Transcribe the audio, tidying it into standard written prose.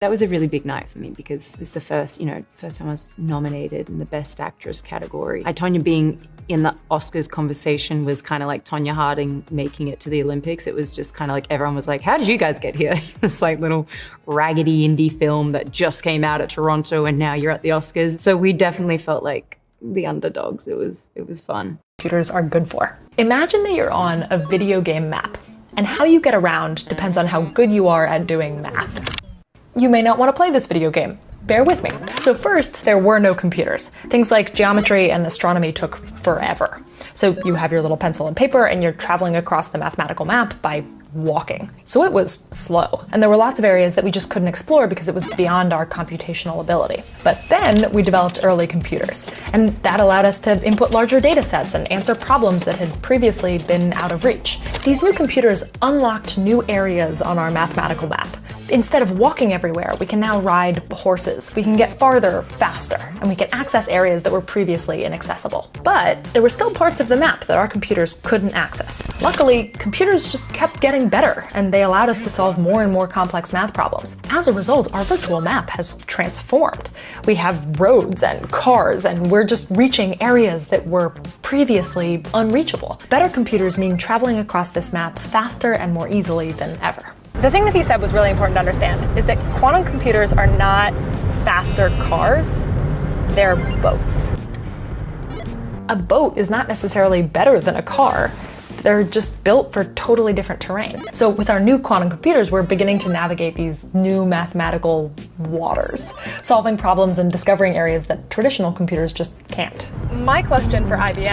That was a really big night for me because it was the first time I was nominated in the Best Actress category. Tonya being in the Oscars conversation was kind of like Tonya Harding making it to the Olympics. It was just kind of like everyone was like, how did you guys get here? This like little raggedy indie film that just came out at Toronto and now you're at the Oscars. So we definitely felt like the underdogs. It was fun. Computers are good for. Imagine that you're on a video game map, and how you get around depends on how good you are at doing math. You may not want to play this video game. Bear with me. So first, there were no computers. Things like geometry and astronomy took forever. So you have your little pencil and paper and you're traveling across the mathematical map by walking. So it was slow. And there were lots of areas that we just couldn't explore because it was beyond our computational ability. But then we developed early computers, and that allowed us to input larger data sets and answer problems that had previously been out of reach. These new computers unlocked new areas on our mathematical map. Instead of walking everywhere, we can now ride horses. We can get farther faster, and we can access areas that were previously inaccessible. But there were still parts of the map that our computers couldn't access. Luckily, computers just kept getting better, and they allowed us to solve more and more complex math problems. As a result, our virtual map has transformed. We have roads and cars, and we're just reaching areas that were previously unreachable. Better computers mean traveling across this map faster and more easily than ever. The thing that he said was really important to understand is that quantum computers are not faster cars, they're boats. A boat is not necessarily better than a car. They're just built for totally different terrain. So with our new quantum computers, we're beginning to navigate these new mathematical waters, solving problems and discovering areas that traditional computers just can't. My question for IBM